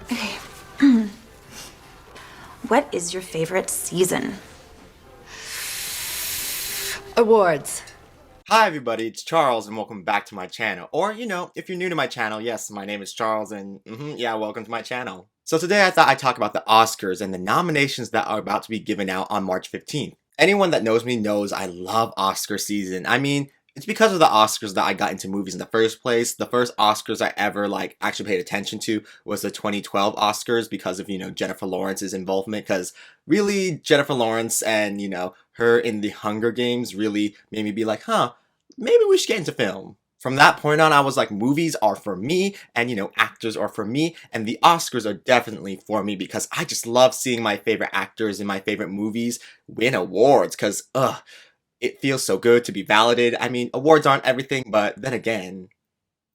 Okay. What is your favorite season? Awards. Hi everybody, it's Charles and welcome back to my channel. Or, if you're new to my channel, yes, my name is Charles and yeah, welcome to my channel. So today I thought I'd talk about the Oscars and the nominations that are about to be given out on March 15th. Anyone that knows me knows I love Oscar season. I mean, it's because of the Oscars that I got into movies in the first place. The first Oscars I ever actually paid attention to was the 2012 Oscars because of, Jennifer Lawrence's involvement, because really Jennifer Lawrence and, her in the Hunger Games really made me be like, huh, maybe we should get into film. From that point on, I was like, movies are for me, and actors are for me, and the Oscars are definitely for me because I just love seeing my favorite actors in my favorite movies win awards because, it feels so good to be validated. I mean, awards aren't everything, but then again,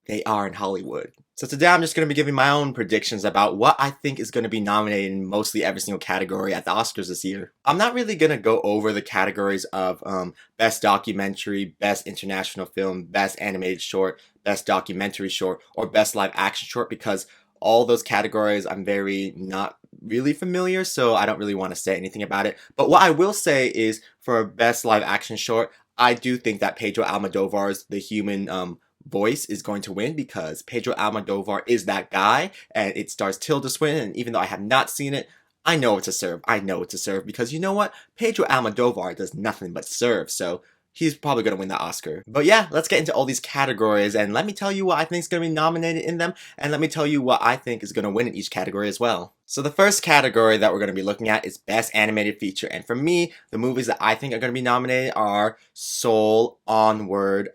they are in Hollywood. So today I'm just going to be giving my own predictions about what I think is going to be nominated in mostly every single category at the Oscars this year. I'm not really going to go over the categories of Best Documentary, Best International Film, Best Animated Short, Best Documentary Short, or Best Live Action Short because all those categories I'm very not really familiar, so I don't really want to say anything about it. But what I will say is for Best Live Action Short, I do think that Pedro Almodovar's The Human voice is going to win because Pedro Almodovar is that guy, and it stars Tilda Swinton, and even though I have not seen it, I know it's a serve. I know it's a serve because you know what? Pedro Almodovar does nothing but serve, so he's probably going to win the Oscar. But yeah, let's get into all these categories, and let me tell you what I think is going to be nominated in them, and let me tell you what I think is going to win in each category as well. So the first category that we're going to be looking at is Best Animated Feature, and for me, the movies that I think are going to be nominated are Soul, Onward,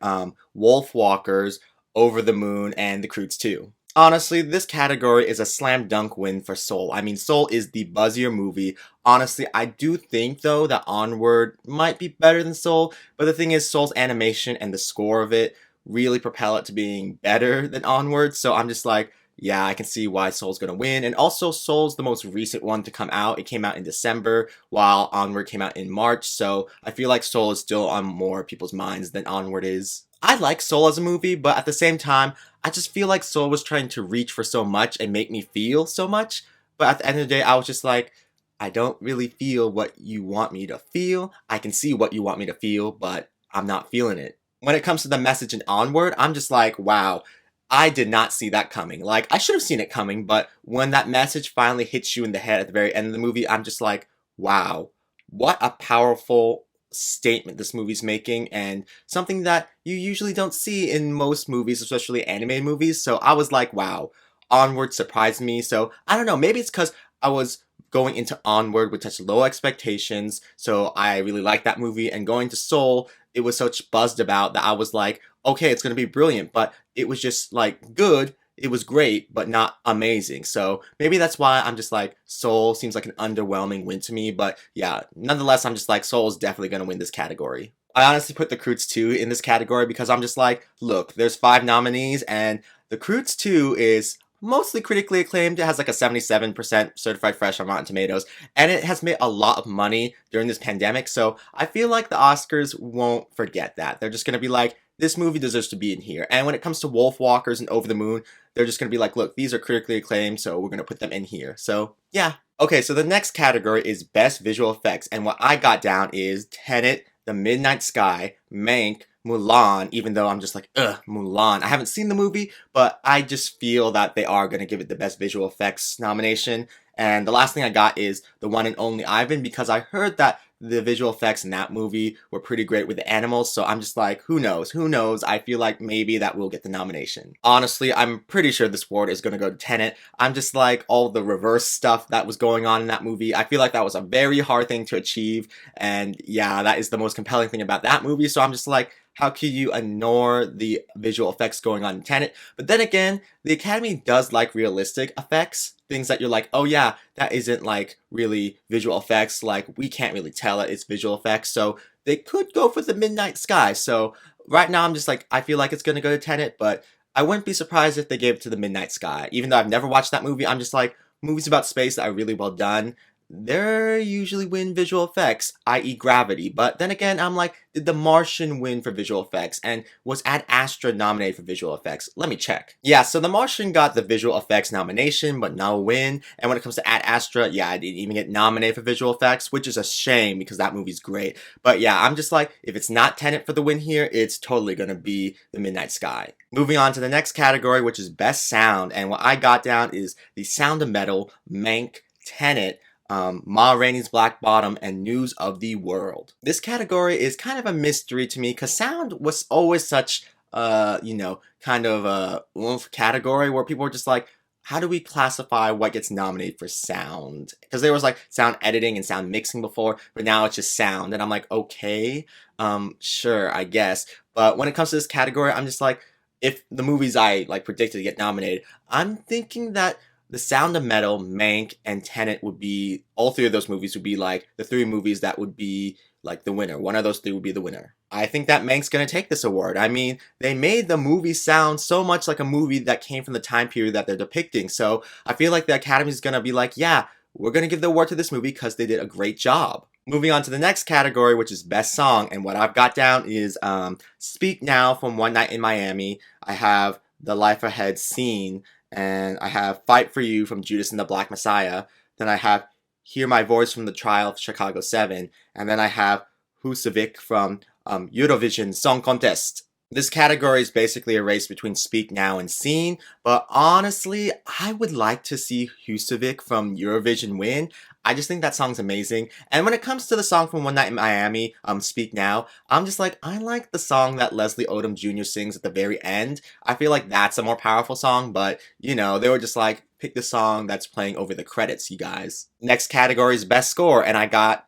Wolfwalkers, Over the Moon, and The Croods 2. Honestly, this category is a slam dunk win for Soul. I mean, Soul is the buzzier movie. Honestly, I do think, though, that Onward might be better than Soul, but the thing is, Soul's animation and the score of it really propel it to being better than Onward, so I'm just like, yeah, I can see why Soul's gonna win. And also, Soul's the most recent one to come out. It came out in December, while Onward came out in March, so I feel like Soul is still on more people's minds than Onward is. I like Soul as a movie, but at the same time, I just feel like Soul was trying to reach for so much and make me feel so much. But at the end of the day, I was just like, I don't really feel what you want me to feel. I can see what you want me to feel, but I'm not feeling it. When it comes to the message in Onward, I'm just like, wow, I did not see that coming. Like, I should have seen it coming, but when that message finally hits you in the head at the very end of the movie, I'm just like, wow, what a powerful statement this movie's making, and something that you usually don't see in most movies, especially animated movies. So I was like, wow, Onward surprised me. So I don't know, maybe it's because I was going into Onward with such low expectations, so I really liked that movie, and going to Soul, it was such buzzed about that I was like, okay, it's gonna be brilliant, but it was just like good. It was great, but not amazing. So maybe that's why I'm just like, Soul seems like an underwhelming win to me. But yeah, nonetheless, I'm just like, Soul is definitely going to win this category. I honestly put The Croods 2 in this category because I'm just like, look, there's 5 nominees, and The Croods 2 is mostly critically acclaimed. It has like a 77% certified fresh on Rotten Tomatoes, and it has made a lot of money during this pandemic. So I feel like the Oscars won't forget that. They're just going to be like, this movie deserves to be in here. And when it comes to Wolfwalkers and Over the Moon, they're just going to be like, look, these are critically acclaimed, so we're going to put them in here. So, yeah. Okay, so the next category is Best Visual Effects, and what I got down is Tenet, The Midnight Sky, Mank, Mulan, even though I'm just like, ugh, Mulan. I haven't seen the movie, but I just feel that they are going to give it the Best Visual Effects nomination. And the last thing I got is The One and Only Ivan, because I heard that the visual effects in that movie were pretty great with the animals, so I'm just like, who knows? Who knows? I feel like maybe that will get the nomination. Honestly, I'm pretty sure this award is going to go to Tenet. I'm just like, all the reverse stuff that was going on in that movie, I feel like that was a very hard thing to achieve, and yeah, that is the most compelling thing about that movie, so I'm just like, how can you ignore the visual effects going on in Tenet? But then again, the Academy does like realistic effects. Things that you're like, oh yeah, that isn't like really visual effects. Like, we can't really tell that it's visual effects. So they could go for The Midnight Sky. So right now I'm just like, I feel like it's going to go to Tenet, but I wouldn't be surprised if they gave it to The Midnight Sky. Even though I've never watched that movie, I'm just like, movies about space that are really well done, they usually win visual effects, i.e. Gravity. But then again, I'm like, did The Martian win for visual effects? And was Ad Astra nominated for visual effects? Let me check. Yeah, so The Martian got the visual effects nomination, but no win. And when it comes to Ad Astra, yeah, I didn't even get nominated for visual effects, which is a shame because that movie's great. But yeah, I'm just like, if it's not Tenet for the win here, it's totally gonna be The Midnight Sky. Moving on to the next category, which is Best Sound. And what I got down is The Sound of Metal, Mank, Tenet, Ma Rainey's Black Bottom, and News of the World. This category is kind of a mystery to me because sound was always such kind of a oomph category where people were just like, how do we classify what gets nominated for sound? Because there was like sound editing and sound mixing before, but now it's just sound. And I'm like, okay, sure, I guess. But when it comes to this category, I'm just like, if the movies I like predicted to get nominated, I'm thinking that The Sound of Metal, Mank, and Tenet would be, all three of those movies would be like the three movies that would be like the winner. One of those three would be the winner. I think that Mank's gonna take this award. I mean, they made the movie sound so much like a movie that came from the time period that they're depicting. So I feel like the Academy's gonna be like, yeah, we're gonna give the award to this movie because they did a great job. Moving on to the next category, which is Best Song, and what I've got down is Speak Now from One Night in Miami. I have The Life Ahead Scene, and I have Fight for You from Judas and the Black Messiah. Then I have Hear My Voice from the Trial of Chicago 7. And then I have Husavik from Eurovision Song Contest. This category is basically a race between Speak Now and Scene, but honestly, I would like to see Husavik from Eurovision win. I just think that song's amazing. And when it comes to the song from One Night in Miami, Speak Now, I'm just like, I like the song that Leslie Odom Jr. sings at the very end. I feel like that's a more powerful song, but, you know, they were just like, pick the song that's playing over the credits, you guys. Next category is Best Score, and I got,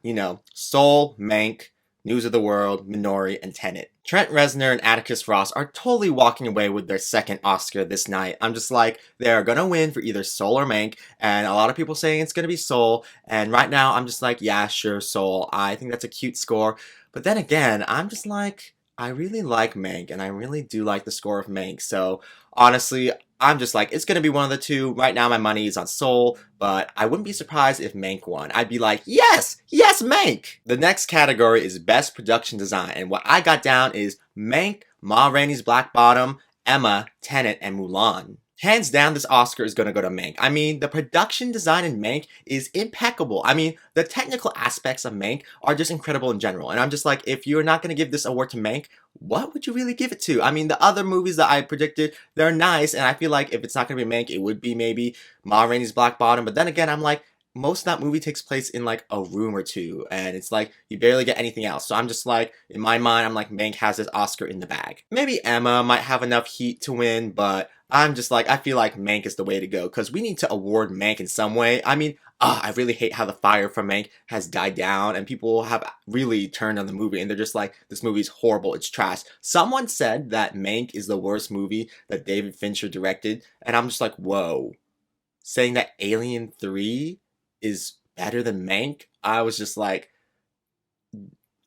Soul, Mank, News of the World, Minori, and Tenet. Trent Reznor and Atticus Ross are totally walking away with their second Oscar this night. I'm just like, they're gonna win for either Soul or Mank, and a lot of people saying it's gonna be Soul, and right now I'm just like, yeah, sure, Soul. I think that's a cute score. But then again, I'm just like, I really like Mank, and I really do like the score of Mank, so honestly, I'm just like, it's gonna be one of the two. Right now my money is on Soul, but I wouldn't be surprised if Mank won. I'd be like, yes, Mank! The next category is Best Production Design, and what I got down is Mank, Ma Rainey's Black Bottom, Emma, Tenet, and Mulan. Hands down, this Oscar is going to go to Mank. I mean, the production design in Mank is impeccable. I mean, the technical aspects of Mank are just incredible in general. And I'm just like, if you're not going to give this award to Mank, what would you really give it to? I mean, the other movies that I predicted, they're nice. And I feel like if it's not going to be Mank, it would be maybe Ma Rainey's Black Bottom. But then again, I'm like, most of that movie takes place in like a room or two, and it's like you barely get anything else. So I'm just like, in my mind, I'm like, Mank has this Oscar in the bag. Maybe Emma might have enough heat to win, but I'm just like, I feel like Mank is the way to go because we need to award Mank in some way. I mean, I really hate how the fire from Mank has died down and people have really turned on the movie and they're just like, this movie's horrible, it's trash. Someone said that Mank is the worst movie that David Fincher directed, and I'm just like, whoa. Saying that Alien 3 is better than Mank, I was just like,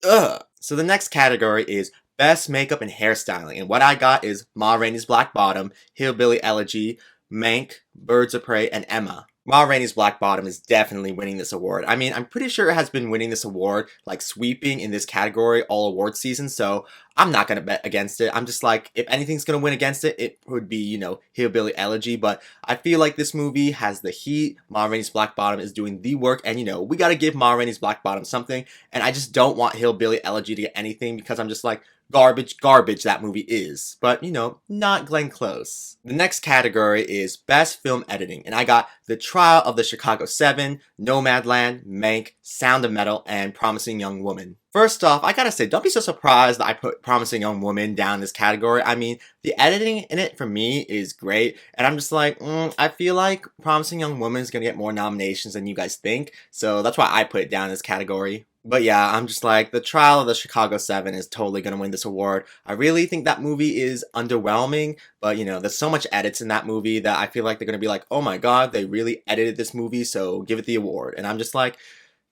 ugh. So the next category is Best Makeup and Hairstyling, and what I got is Ma Rainey's Black Bottom, Hillbilly Elegy, Mank, Birds of Prey, and Emma. Ma Rainey's Black Bottom is definitely winning this award. I mean, I'm pretty sure it has been winning this award, like sweeping in this category all award season, so I'm not gonna bet against it. I'm just like, if anything's gonna win against it, it would be, Hillbilly Elegy, but I feel like this movie has the heat. Ma Rainey's Black Bottom is doing the work, and we gotta give Ma Rainey's Black Bottom something, and I just don't want Hillbilly Elegy to get anything because I'm just like, garbage that movie is. But, not Glenn Close. The next category is Best Film Editing, and I got The Trial of the Chicago 7, Nomadland, Mank, Sound of Metal, and Promising Young Woman. First off, I gotta say, don't be so surprised that I put Promising Young Woman down in this category. I mean, the editing in it for me is great, and I'm just like, I feel like Promising Young Woman is gonna get more nominations than you guys think, so that's why I put it down in this category. But yeah, I'm just like, The Trial of the Chicago 7 is totally gonna win this award. I really think that movie is underwhelming, but there's so much edits in that movie that I feel like they're gonna be like, oh my god, they really edited this movie, so give it the award. And I'm just like,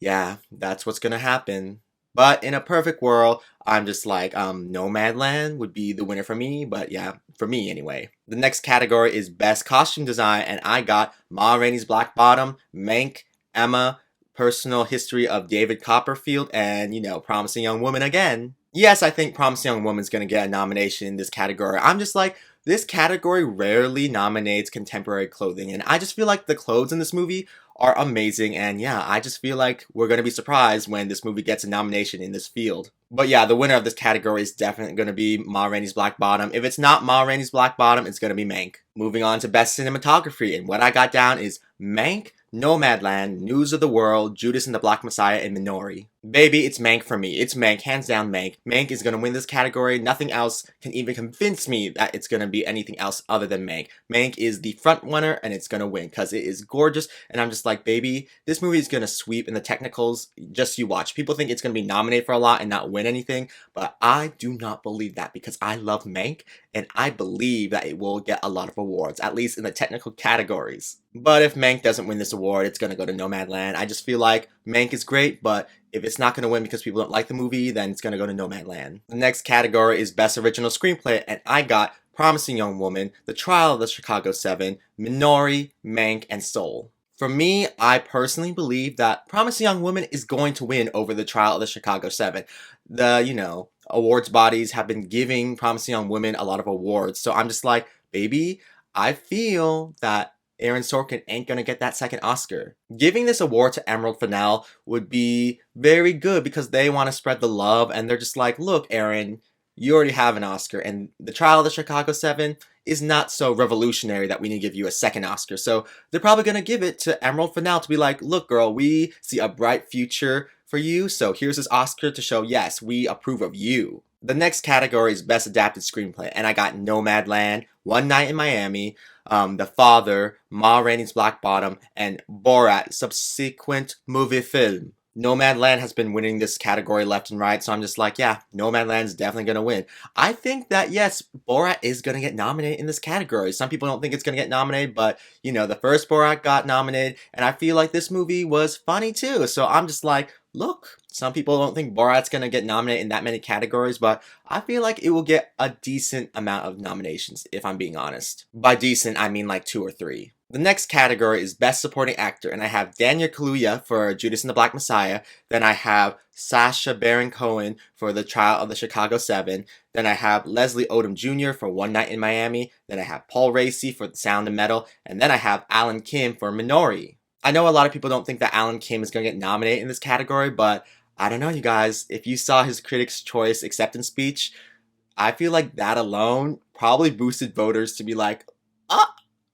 yeah, that's what's gonna happen. But in a perfect world, I'm just like, Nomadland would be the winner for me, but yeah, for me anyway. The next category is Best Costume Design, and I got Ma Rainey's Black Bottom, Mank, Emma, Personal History of David Copperfield, and, Promising Young Woman again. Yes, I think Promising Young Woman's gonna get a nomination in this category. I'm just like, this category rarely nominates contemporary clothing, and I just feel like the clothes in this movie are amazing, and yeah, I just feel like we're gonna be surprised when this movie gets a nomination in this field. But yeah, the winner of this category is definitely gonna be Ma Rainey's Black Bottom. If it's not Ma Rainey's Black Bottom, it's gonna be Mank. Moving on to Best Cinematography, and what I got down is Mank, Nomadland, News of the World, Judas and the Black Messiah, and Minori. Baby, it's Mank for me. It's Mank, hands down Mank. Mank is gonna win this category. Nothing else can even convince me that it's gonna be anything else other than Mank. Mank is the front runner, and it's gonna win because it is gorgeous. And I'm just like, baby, this movie is gonna sweep in the technicals. Just you watch. People think it's gonna be nominated for a lot and not win anything, but I do not believe that because I love Mank, and I believe that it will get a lot of awards, at least in the technical categories. But if Mank doesn't win this award, it's gonna go to Nomadland. I just feel like Mank is great, but if it's not gonna win because people don't like the movie, then it's gonna go to Nomadland. The next category is Best Original Screenplay, and I got Promising Young Woman, The Trial of the Chicago 7, Minori, Mank, and Soul. For me, I personally believe that Promising Young Woman is going to win over The Trial of the Chicago 7. The, awards bodies have been giving Promising Young Woman a lot of awards, so I'm just like, baby, I feel that Aaron Sorkin ain't gonna get that second Oscar. Giving this award to Emerald Fennell would be very good because they want to spread the love, and they're just like, look, Aaron, you already have an Oscar, and The Trial of the Chicago 7 is not so revolutionary that we need to give you a second Oscar. So they're probably gonna give it to Emerald Fennell to be like, look, girl, we see a bright future for you, so here's this Oscar to show, yes, we approve of you. The next category is Best Adapted Screenplay, and I got Nomadland, One Night in Miami, The Father, Ma Rainey's Black Bottom, and Borat, subsequent movie film. Nomadland has been winning this category left and right, so I'm just like, yeah, Nomadland's definitely gonna win. I think that, yes, Borat is gonna get nominated in this category. Some people don't think it's gonna get nominated, but, the first Borat got nominated, and I feel like this movie was funny too, so I'm just like, look, some people don't think Borat's gonna get nominated in that many categories, but I feel like it will get a decent amount of nominations, if I'm being honest. By decent, I mean like 2 or 3. The next category is Best Supporting Actor, and I have Daniel Kaluuya for Judas and the Black Messiah. Then I have Sacha Baron Cohen for The Trial of the Chicago 7. Then I have Leslie Odom Jr. for One Night in Miami. Then I have Paul Raci for The Sound of Metal. And then I have Alan Kim for Minori. I know a lot of people don't think that Alan Kim is going to get nominated in this category, but I don't know, you guys. If you saw his Critics' Choice acceptance speech, I feel like that alone probably boosted voters to be like,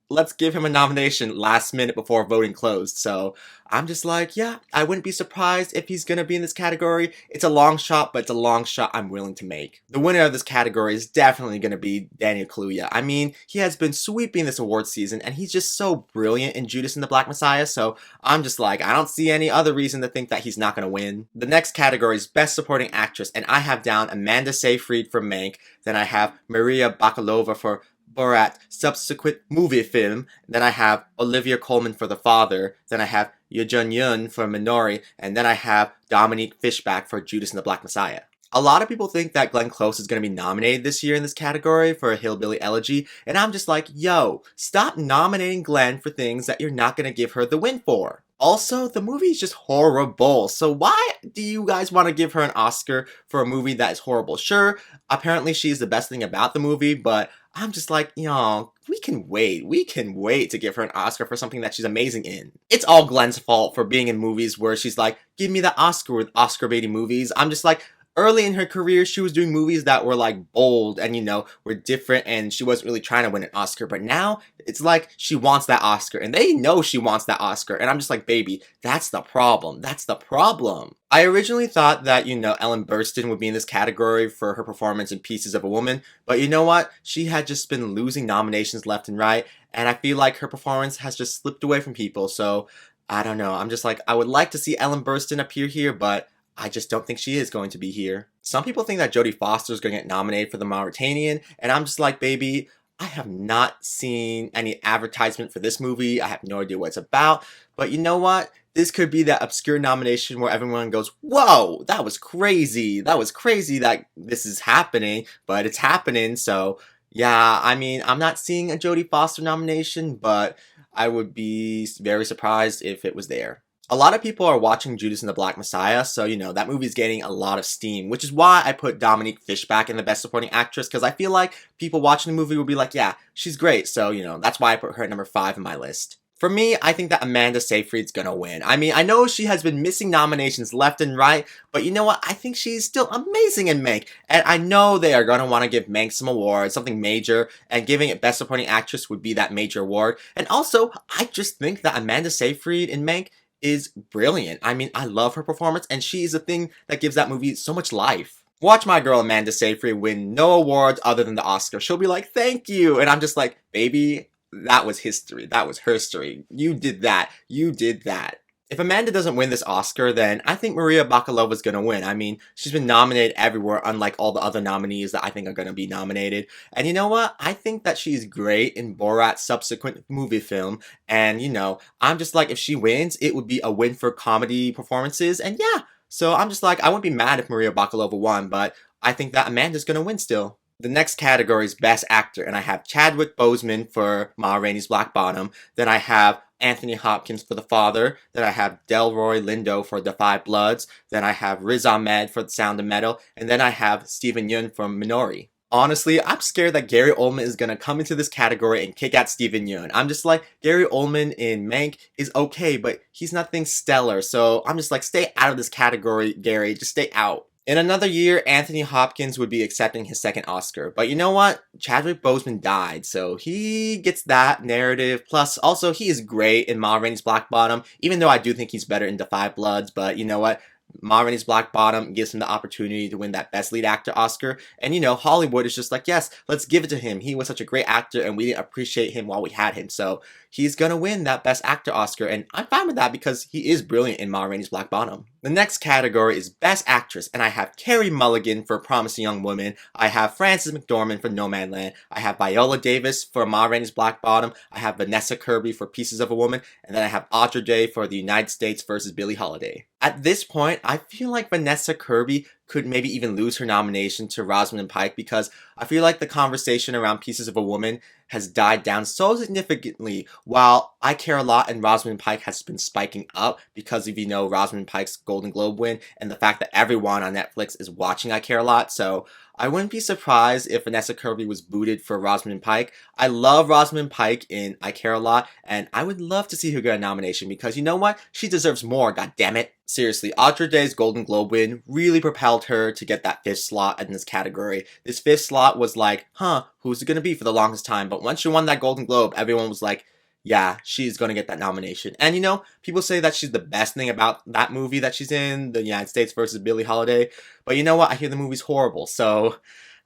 let's give him a nomination last minute before voting closed. So I'm just like, yeah, I wouldn't be surprised if he's gonna be in this category. It's a long shot, but it's a long shot I'm willing to make. The winner of this category is definitely gonna be Daniel Kaluuya. I mean, he has been sweeping this award season, and he's just so brilliant in Judas and the Black Messiah, so I'm just like, I don't see any other reason to think that he's not gonna win. The next category is Best Supporting Actress, and I have down Amanda Seyfried for Mank, then I have Maria Bakalova for Borat, subsequent movie film. Then I have Olivia Colman for The Father. Then I have Yoo Jun-yoon for Minori. And then I have Dominique Fishback for Judas and the Black Messiah. A lot of people think that Glenn Close is going to be nominated this year in this category for a Hillbilly Elegy. And I'm just like, yo, stop nominating Glenn for things that you're not going to give her the win for. Also, the movie is just horrible. So why do you guys want to give her an Oscar for a movie that is horrible? Sure, apparently she's the best thing about the movie, but I'm just like, we can wait. We can wait to give her an Oscar for something that she's amazing in. It's all Glenn's fault for being in movies where she's like, give me the Oscar with Oscar baiting movies. I'm just like, early in her career, she was doing movies that were like bold and, were different, and she wasn't really trying to win an Oscar. But now it's like she wants that Oscar, and they know she wants that Oscar. And I'm just like, baby, that's the problem. That's the problem. I originally thought that, Ellen Burstyn would be in this category for her performance in Pieces of a Woman. But you know what? She had just been losing nominations left and right, and I feel like her performance has just slipped away from people. So I don't know. I'm just like, I would like to see Ellen Burstyn appear here, but I just don't think she is going to be here. Some people think that Jodie Foster is going to get nominated for The Mauritanian, and I'm just like, baby, I have not seen any advertisement for this movie. I have no idea what it's about, but you know what? This could be that obscure nomination where everyone goes, whoa, that was crazy. That was crazy that this is happening, but it's happening. So yeah, I mean, I'm not seeing a Jodie Foster nomination, but I would be very surprised if it was there. A lot of people are watching Judas and the Black Messiah, so that movie's getting a lot of steam, which is why I put Dominique Fishback in the Best Supporting Actress, because I feel like people watching the movie will be like, yeah, she's great, so that's why I put her at number 5 in my list. For me, I think that Amanda Seyfried's gonna win. I mean, I know she has been missing nominations left and right, but you know what? I think she's still amazing in Mank. And I know they are gonna want to give Mank some awards, something major, and giving it Best Supporting Actress would be that major award. And also, I just think that Amanda Seyfried in Mank is brilliant. I mean, I love her performance, and she is the thing that gives that movie so much life. Watch my girl Amanda Seyfried win no awards other than the Oscar. She'll be like, thank you. And I'm just like, baby, that was history. That was her story. You did that. You did that. If Amanda doesn't win this Oscar, then I think Maria Bakalova's gonna win. I mean, she's been nominated everywhere, unlike all the other nominees that I think are gonna be nominated. And you know what? I think that she's great in Borat's subsequent movie film. And I'm just like, if she wins, it would be a win for comedy performances. And yeah, so I'm just like, I wouldn't be mad if Maria Bakalova won, but I think that Amanda's gonna win still. The next category is Best Actor, and I have Chadwick Boseman for Ma Rainey's Black Bottom. Then I have Anthony Hopkins for The Father. Then I have Delroy Lindo for The Five Bloods. Then I have Riz Ahmed for The Sound of Metal. And then I have Steven Yeun from Minori. Honestly, I'm scared that Gary Oldman is going to come into this category and kick out Steven Yeun. I'm just like, Gary Oldman in Mank is okay, but he's nothing stellar. So I'm just like, stay out of this category, Gary. Just stay out. In another year, Anthony Hopkins would be accepting his second Oscar. But you know what? Chadwick Boseman died, so he gets that narrative. Plus, also, he is great in Ma Rainey's Black Bottom, even though I do think he's better in The Five Bloods. But you know what? Ma Rainey's Black Bottom gives him the opportunity to win that Best Lead Actor Oscar. And Hollywood is just like, yes, let's give it to him. He was such a great actor and we didn't appreciate him while we had him. So he's gonna win that Best Actor Oscar. And I'm fine with that because he is brilliant in Ma Rainey's Black Bottom. The next category is Best Actress. And I have Carrie Mulligan for Promising Young Woman. I have Frances McDormand for Nomadland. I have Viola Davis for Ma Rainey's Black Bottom. I have Vanessa Kirby for Pieces of a Woman. And then I have Audra Day for The United States versus Billie Holiday. At this point, I feel like Vanessa Kirby could maybe even lose her nomination to Rosamund Pike because I feel like the conversation around Pieces of a Woman has died down so significantly, while I Care a Lot and Rosamund Pike has been spiking up because of, Rosamund Pike's Golden Globe win and the fact that everyone on Netflix is watching I Care a Lot. So I wouldn't be surprised if Vanessa Kirby was booted for Rosamund Pike. I love Rosamund Pike in I Care a Lot, and I would love to see her get a nomination because you know what? She deserves more, goddammit. Seriously, Audra Day's Golden Globe win really propelled her to get that 5th slot in this category. This 5th slot was like, who's it gonna be for the longest time? But once she won that Golden Globe, everyone was like, yeah, she's gonna get that nomination. And people say that she's the best thing about that movie that she's in, The United States versus Billie Holiday. But you know what? I hear the movie's horrible, so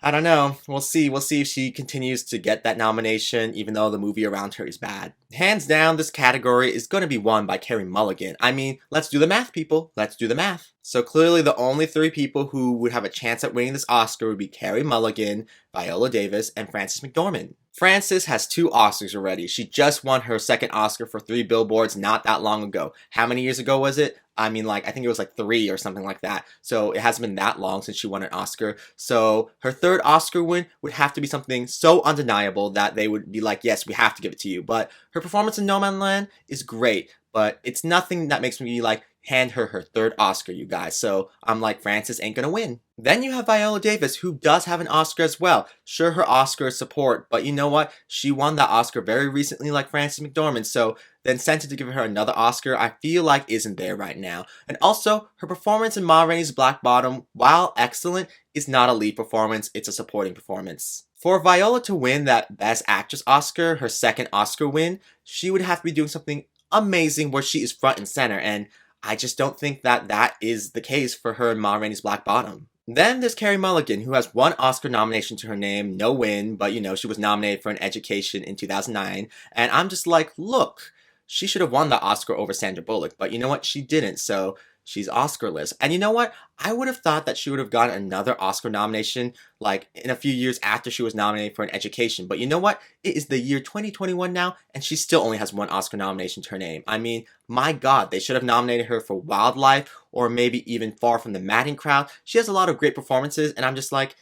I don't know. We'll see. We'll see if she continues to get that nomination, even though the movie around her is bad. Hands down, this category is going to be won by Carrie Mulligan. I mean, let's do the math, people. Let's do the math. So clearly, the only 3 people who would have a chance at winning this Oscar would be Carrie Mulligan, Viola Davis, and Frances McDormand. Frances has 2 Oscars already. She just won her second Oscar for 3 Billboards not that long ago. How many years ago was it? I mean, I think it was 3 or something like that. So it hasn't been that long since she won an Oscar. So her 3rd Oscar win would have to be something so undeniable that they would be like, yes, we have to give it to you. But her performance in Nomadland is great, but it's nothing that makes me hand her her 3rd Oscar, you guys. So I'm like, Frances ain't gonna win. Then you have Viola Davis, who does have an Oscar as well. Sure, her Oscar is support, but you know what? She won that Oscar very recently like Frances McDormand, so the incentive to give her another Oscar, I feel like isn't there right now. And also, her performance in Ma Rainey's Black Bottom, while excellent, is not a lead performance, it's a supporting performance. For Viola to win that Best Actress Oscar, her 2nd Oscar win, she would have to be doing something amazing where she is front and center, and I just don't think that that is the case for her in Ma Rainey's Black Bottom. Then there's Carrie Mulligan, who has 1 Oscar nomination to her name, no win, but she was nominated for An Education in 2009, and I'm just like, look, she should have won the Oscar over Sandra Bullock, but you know what? She didn't, so she's Oscarless. And you know what? I would have thought that she would have gotten another Oscar nomination, in a few years after she was nominated for An Education. But you know what? It is the year 2021 now, and she still only has 1 Oscar nomination to her name. I mean, my God, they should have nominated her for Wildlife, or maybe even Far from the Madding Crowd. She has a lot of great performances, and I'm just like,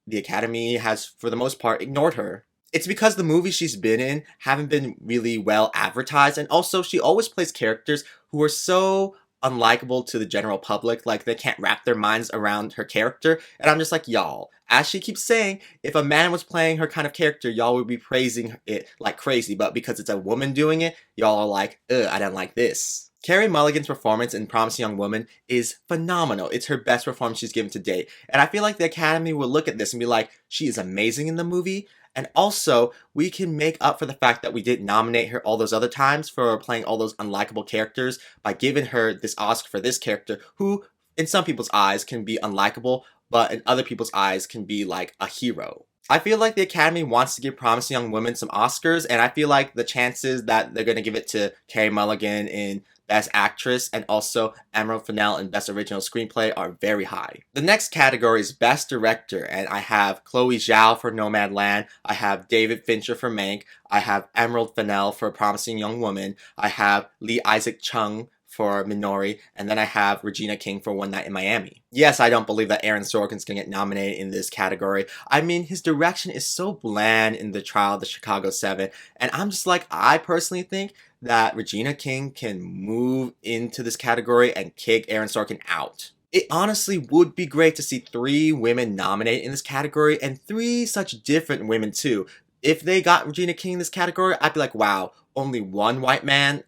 the Academy has, for the most part, ignored her. It's because the movies she's been in haven't been really well advertised, and also she always plays characters who are so unlikable to the general public, like they can't wrap their minds around her character. And I'm just like, y'all, as she keeps saying, if a man was playing her kind of character, y'all would be praising it like crazy, but because it's a woman doing it, y'all are like, ugh, I don't like this. Carrie Mulligan's performance in Promising Young Woman is phenomenal. It's her best performance she's given to date. And I feel like the Academy will look at this and be like, she is amazing in the movie. And also, we can make up for the fact that we didn't nominate her all those other times for playing all those unlikable characters by giving her this Oscar for this character who, in some people's eyes, can be unlikable, but in other people's eyes can be like a hero. I feel like the Academy wants to give Promising Young Women some Oscars, and I feel like the chances that they're going to give it to Carrie Mulligan in Best Actress and also Emerald Fennell in Best Original Screenplay are very high. The next category is Best Director, and I have Chloe Zhao for Nomadland, I have David Fincher for Mank, I have Emerald Fennell for Promising Young Woman, I have Lee Isaac Chung for Minori, and then I have Regina King for One Night in Miami. Yes, I don't believe that Aaron Sorkin's gonna get nominated in this category. I mean, his direction is so bland in The Trial of the Chicago 7, and I'm just like, I personally think that Regina King can move into this category and kick Aaron Sorkin out. It honestly would be great to see 3 women nominated in this category, and 3 such different women too. If they got Regina King in this category, I'd be like, wow, only 1 white man?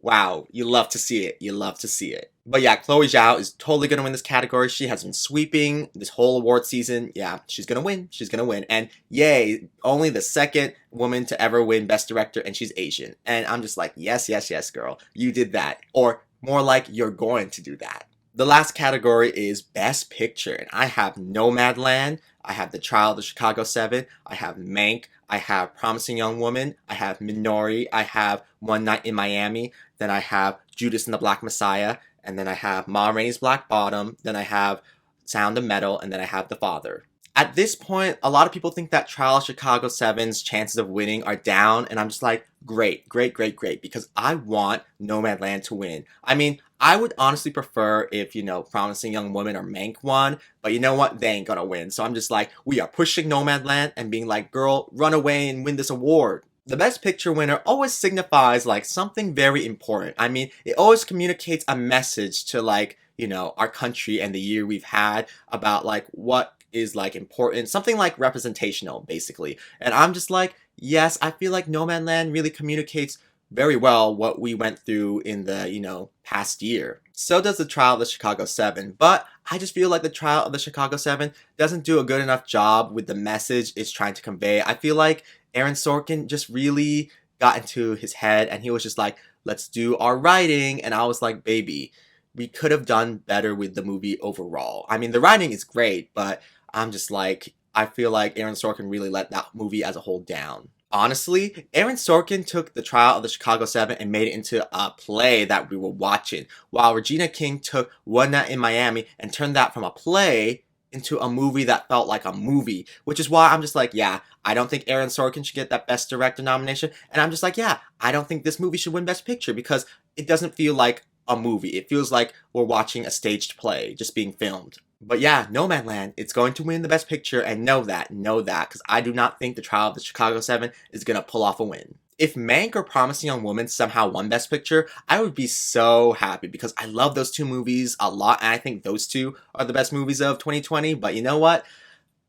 Wow, you love to see it. You love to see it. But yeah, Chloe Zhao is totally going to win this category. She has been sweeping this whole award season. Yeah, she's going to win. She's going to win. And yay, only the 2nd woman to ever win Best Director, and she's Asian. And I'm just like, yes, yes, yes, girl. You did that. Or more like, you're going to do that. The last category is Best Picture. And I have Nomadland. I have The Trial of the Chicago 7. I have Mank. I have Promising Young Woman. I have Minori. I have One Night in Miami. Then I have Judas and the Black Messiah. And then I have Ma Rainey's Black Bottom. Then I have Sound of Metal. And then I have The Father. At this point, a lot of people think that Trial of Chicago 7's chances of winning are down. And I'm just like, great, great, great, great. Because I want Nomadland to win. I mean, I would honestly prefer if, Promising Young Woman or Mank won. But you know what? They ain't gonna win. So I'm just like, we are pushing Nomadland and being like, girl, run away and win this award. The Best Picture winner always signifies like something very important. I mean, it always communicates a message to like, our country and the year we've had about like what is like important, something like representational basically. And I'm just like, yes, I feel like Nomadland really communicates very well what we went through in the, past year. So does The Trial of the Chicago 7, but I just feel like The Trial of the Chicago 7 doesn't do a good enough job with the message it's trying to convey. I feel like Aaron Sorkin just really got into his head and he was just like, let's do our writing. And I was like, baby, we could have done better with the movie overall. I mean, the writing is great, but I'm just like, I feel like Aaron Sorkin really let that movie as a whole down. Honestly, Aaron Sorkin took The Trial of the Chicago 7 and made it into a play that we were watching, while Regina King took One Night in Miami and turned that from a play into a movie that felt like a movie, which is why I'm just like, yeah, I don't think Aaron Sorkin should get that Best Director nomination, and I'm just like, yeah, I don't think this movie should win Best Picture because it doesn't feel like a movie. It feels like we're watching a staged play just being filmed. But yeah, Nomadland, it's going to win the Best Picture, and know that, because I do not think The Trial of the Chicago 7 is going to pull off a win. If Mank or Promising Young Woman somehow won Best Picture, I would be so happy because I love those 2 movies a lot, and I think those 2 are the best movies of 2020, but you know what?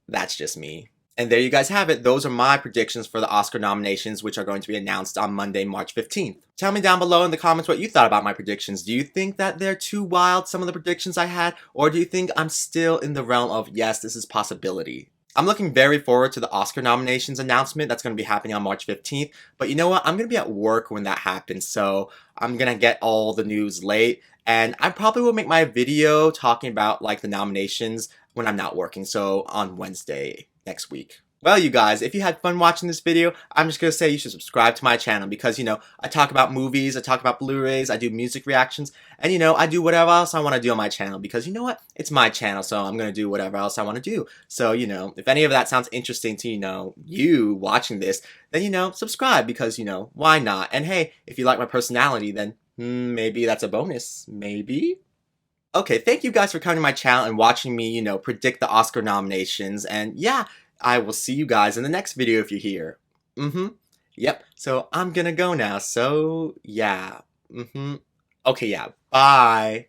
That's just me. And there you guys have it. Those are my predictions for the Oscar nominations, which are going to be announced on Monday, March 15th. Tell me down below in the comments what you thought about my predictions. Do you think that they're too wild, some of the predictions I had? Or do you think I'm still in the realm of, yes, this is possibility? I'm looking very forward to the Oscar nominations announcement that's going to be happening on March 15th. But you know what? I'm going to be at work when that happens, so I'm going to get all the news late. And I probably will make my video talking about like the nominations when I'm not working, so on Wednesday next week. Well, you guys, if you had fun watching this video, I'm just going to say you should subscribe to my channel because, I talk about movies, I talk about Blu-rays, I do music reactions, and, I do whatever else I want to do on my channel because, you know what? It's my channel, so I'm going to do whatever else I want to do. So, if any of that sounds interesting to, you watching this, then, subscribe because, why not? And hey, if you like my personality, then maybe that's a bonus. Maybe? Okay, thank you guys for coming to my channel and watching me, predict the Oscar nominations. And yeah, I will see you guys in the next video if you're here. Yep, so I'm gonna go now, so yeah. Okay, yeah, bye.